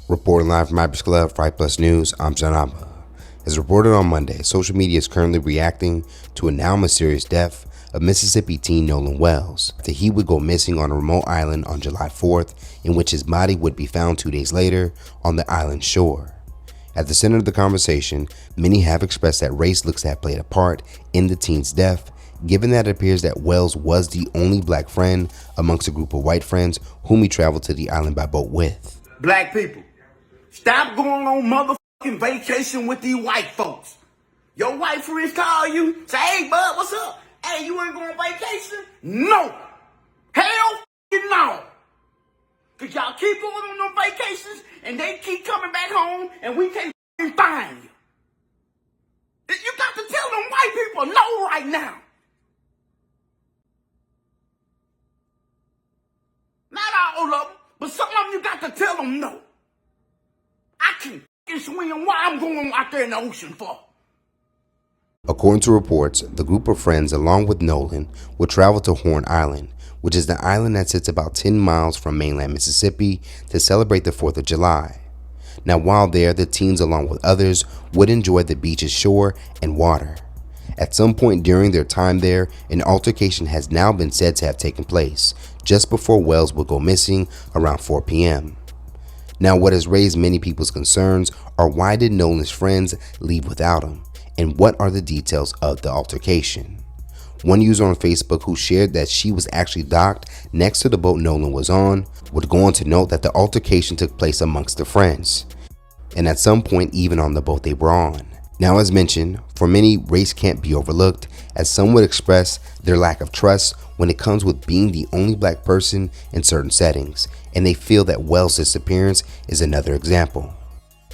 Reporting live from Hypers Club, Fright Plus News, I'm Janaba. As reported on Monday, social media is currently reacting to a now mysterious death of Mississippi teen Nolan Wells after he would go missing on a remote island on July 4th, in which his body would be found 2 days later on the island's shore. At the center of the conversation, many have expressed that race looks to have played a part in the teen's death, given that it appears that Wells was the only black friend amongst a group of white friends whom he traveled to the island by boat with. Black people, stop going on motherfucking vacation with these white folks. Your white friends call you, say, hey, bud, what's up? Hey, you ain't going on vacation? No. Hell no. Because y'all keep going on them vacations, and they keep coming back home, and we can't find you. You got to tell them white people no right now. Not all of them, but some of them you got to tell them no. I can swim. Why I'm going out there in the ocean for? According to reports, the group of friends along with Nolan would travel to Horn Island, which is the island that sits about 10 miles from mainland Mississippi, to celebrate the 4th of July. Now while there, the teens along with others would enjoy the beach's shore and water. At some point during their time there, an altercation has now been said to have taken place just before Wells would go missing around 4 p.m. Now what has raised many people's concerns are why did Nolan's friends leave without him, and what are the details of the altercation. One user on Facebook who shared that she was actually docked next to the boat Nolan was on would go on to note that the altercation took place amongst the friends, and at some point even on the boat they were on. Now as mentioned, for many, race can't be overlooked, as some would express their lack of trust when it comes with being the only black person in certain settings, and they feel that Wells' disappearance is another example.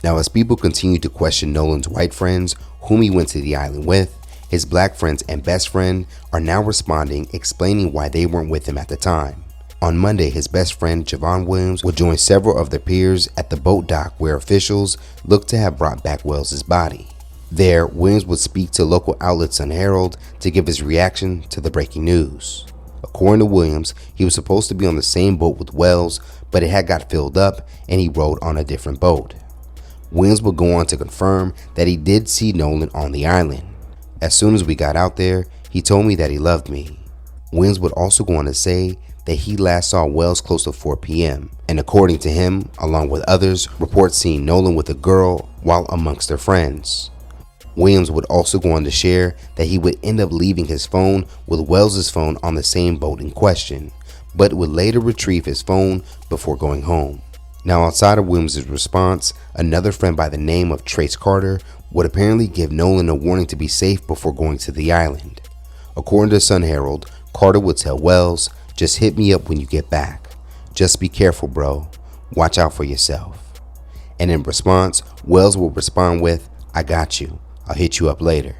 Now as people continue to question Nolan's white friends whom he went to the island with, his black friends and best friend are now responding, explaining why they weren't with him at the time. On Monday, his best friend Javon Williams would join several of their peers at the boat dock where officials looked to have brought back Wells' body. There, Williams would speak to local outlet Sun Herald to give his reaction to the breaking news. According to Williams, he was supposed to be on the same boat with Wells, but it had got filled up and he rode on a different boat. Williams would go on to confirm that he did see Nolan on the island. As soon as we got out there, he told me that he loved me. Williams would also go on to say that he last saw Wells close to 4 p.m. and according to him, along with others, reports seeing Nolan with a girl while amongst their friends. Williams would also go on to share that he would end up leaving his phone with Wells' phone on the same boat in question, but would later retrieve his phone before going home. Now outside of Williams' response, another friend by the name of Trace Carter would apparently give Nolan a warning to be safe before going to the island. According to Sun Herald, Carter would tell Wells, "Just hit me up when you get back. Just be careful, bro. Watch out for yourself." And in response, Wells would respond with, "I got you. I'll hit you up later."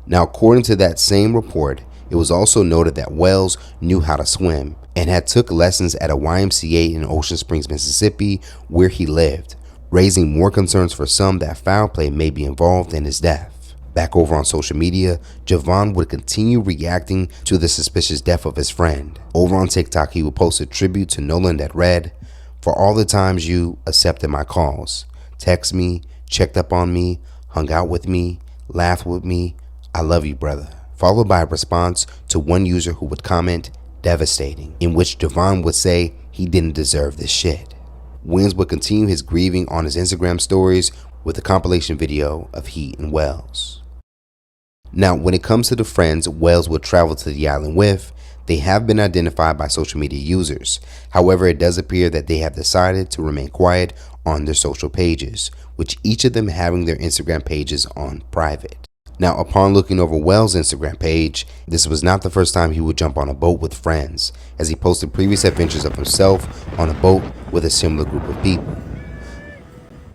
Now according to that same report, it was also noted that Wells knew how to swim and had took lessons at a YMCA in Ocean Springs, Mississippi, where he lived, raising more concerns for some that foul play may be involved in his death. Back over on social media, Javon would continue reacting to the suspicious death of his friend. Over on TikTok, he would post a tribute to Nolan that read, "For all the times you accepted my calls, text me, checked up on me, hung out with me, laughed with me, I love you, brother," followed by a response to one user who would comment, "Devastating," in which Javon would say he didn't deserve this shit. Williams would continue his grieving on his Instagram stories with a compilation video of he and Wells. Now when it comes to the friends Wells would travel to the island with, they have been identified by social media users. However, it does appear that they have decided to remain quiet on their social pages, with each of them having their Instagram pages on private. Now upon looking over Wells' Instagram page, this was not the first time he would jump on a boat with friends, as he posted previous adventures of himself on a boat with a similar group of people.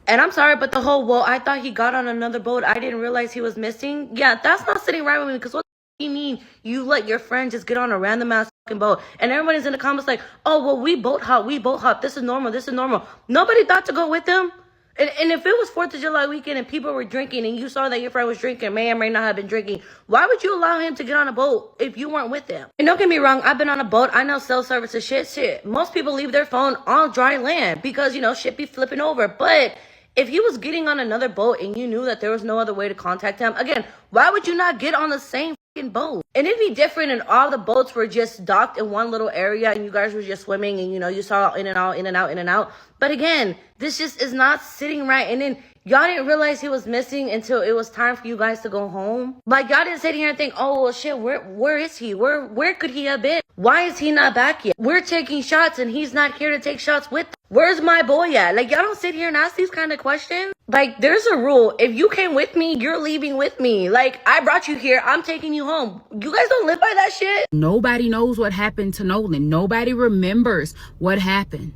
And I'm sorry, but the whole, well, I thought he got on another boat, I didn't realize he was missing. Yeah, that's not sitting right with me, because what do you mean you let your friend just get on a random ass fucking boat? And everybody's in the comments like, oh, well, we boat hop, this is normal, this is normal. Nobody thought to go with him. And if it was 4th of July weekend and people were drinking and you saw that your friend was drinking, may or may not have been drinking, why would you allow him to get on a boat if you weren't with them? And don't get me wrong, I've been on a boat. I know self-service is shit. Most people leave their phone on dry land because, shit be flipping over. But if he was getting on another boat and you knew that there was no other way to contact him, again, why would you not get on the same boat? And it'd be different and all the boats were just docked in one little area and you guys were just swimming and you saw in and out, in and out, in and out. But again, this just is not sitting right. And then y'all didn't realize he was missing until it was time for you guys to go home. Like, y'all didn't sit here and think, oh well shit, where is he? Where could he have been? Why is he not back yet? We're taking shots and he's not here to take shots with us. Where's my boy at? Like, y'all don't sit here and ask these kind of questions. Like, there's a rule. If you came with me, you're leaving with me. Like, I brought you here. I'm taking you home. You guys don't live by that shit. Nobody knows what happened to Nolan. Nobody remembers what happened.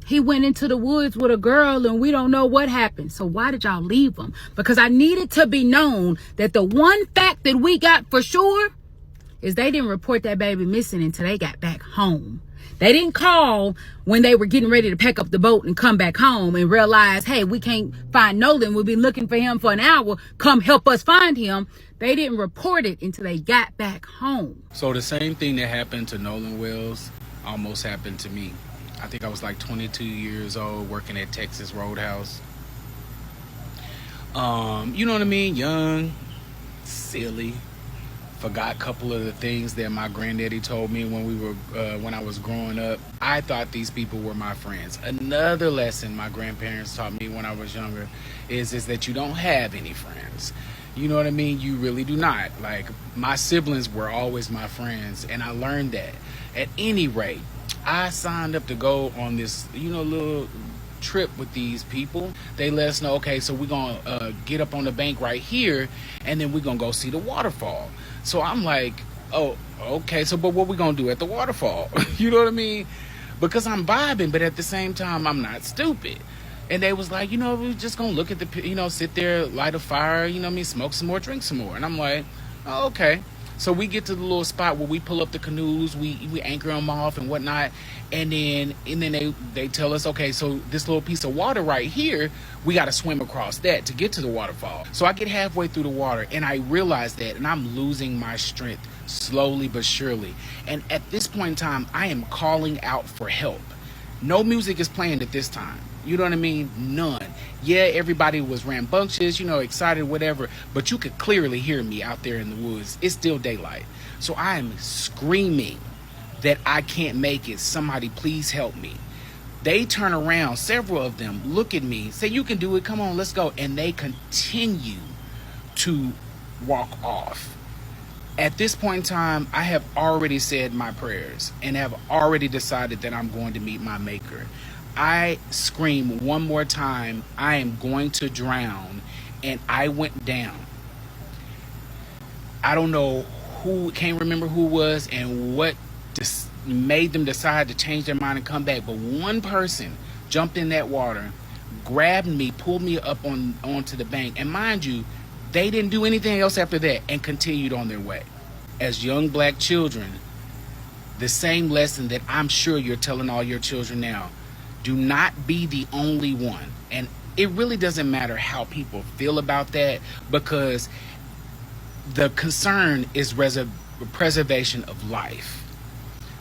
He went into the woods with a girl and we don't know what happened. So why did y'all leave him? Because I needed to be known that the one fact that we got for sure is they didn't report that baby missing until they got back home. They didn't call when they were getting ready to pack up the boat and come back home and realize, hey, we can't find Nolan. We've been looking for him for an hour. Come help us find him. They didn't report it until they got back home. So the same thing that happened to Nolan Wells almost happened to me. I think I was like 22 years old working at Texas Roadhouse. You know what I mean? Young, silly. Forgot a couple of the things that my granddaddy told me when I was growing up. I thought these people were my friends. Another lesson my grandparents taught me when I was younger is that you don't have any friends. You know what I mean? You really do not. Like, my siblings were always my friends, and I learned that. At any rate, I signed up to go on this, little trip with these people. They let us know, okay, so we're gonna get up on the bank right here, and then we're gonna go see the waterfall. So I'm like, oh, okay, so but what we gonna do at the waterfall? You know what I mean? Because I'm vibing, but at the same time, I'm not stupid. And they was like, we're just gonna look at the, sit there, light a fire, smoke some more, drink some more. And I'm like, oh, okay. So we get to the little spot where we pull up the canoes, we anchor them off and whatnot, and then they tell us, okay, so this little piece of water right here, we got to swim across that to get to the waterfall. So I get halfway through the water, and I realize that, and I'm losing my strength slowly but surely. And at this point in time, I am calling out for help. No music is playing at this time. You know what I mean? None. Yeah, everybody was rambunctious, excited, whatever, but you could clearly hear me out there in the woods. It's still daylight. So I am screaming that I can't make it. Somebody please help me. They turn around, several of them look at me, say, you can do it, come on, let's go. And they continue to walk off. At this point in time, I have already said my prayers and have already decided that I'm going to meet my maker. I scream one more time, I am going to drown, and I went down. I don't know can't remember who it was and what made them decide to change their mind and come back, but one person jumped in that water, grabbed me, pulled me up onto the bank, and mind you, they didn't do anything else after that and continued on their way. As young black children, the same lesson that I'm sure you're telling all your children now. Do not be the only one. And it really doesn't matter how people feel about that, because the concern is preservation of life.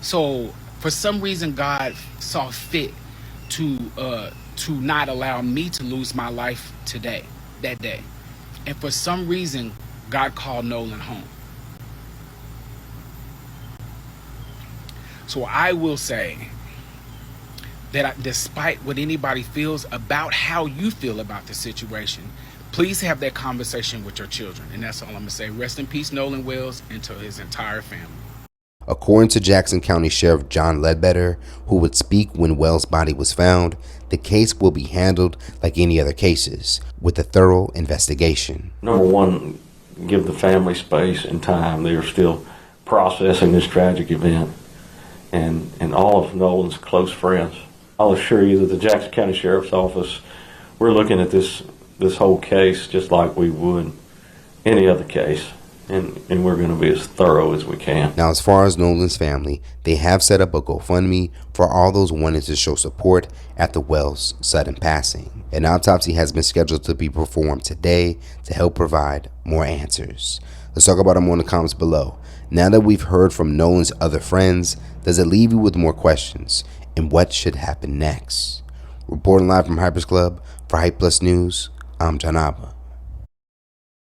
So for some reason, God saw fit to not allow me to lose my life that day. And for some reason, God called Nolan home. So I will say that despite what anybody feels about how you feel about the situation, please have that conversation with your children. And that's all I'm going to say. Rest in peace, Nolan Wells, and to his entire family. According to Jackson County Sheriff John Ledbetter, who would speak when Wells' body was found, the case will be handled like any other cases, with a thorough investigation. Number one, give the family space and time. They are still processing this tragic event. And all of Nolan's close friends. I'll assure you that the Jackson County Sheriff's Office, we're looking at this whole case just like we would any other case, and we're going to be as thorough as we can. Now, as far as Nolan's family, they have set up a GoFundMe for all those wanting to show support at the Wells' sudden passing. An autopsy has been scheduled to be performed today to help provide more answers. Let's talk about them in the comments below. Now that we've heard from Nolan's other friends, does it leave you with more questions? And what should happen next? Reporting live from Hypers Club for Hype Plus News, I'm Janaba.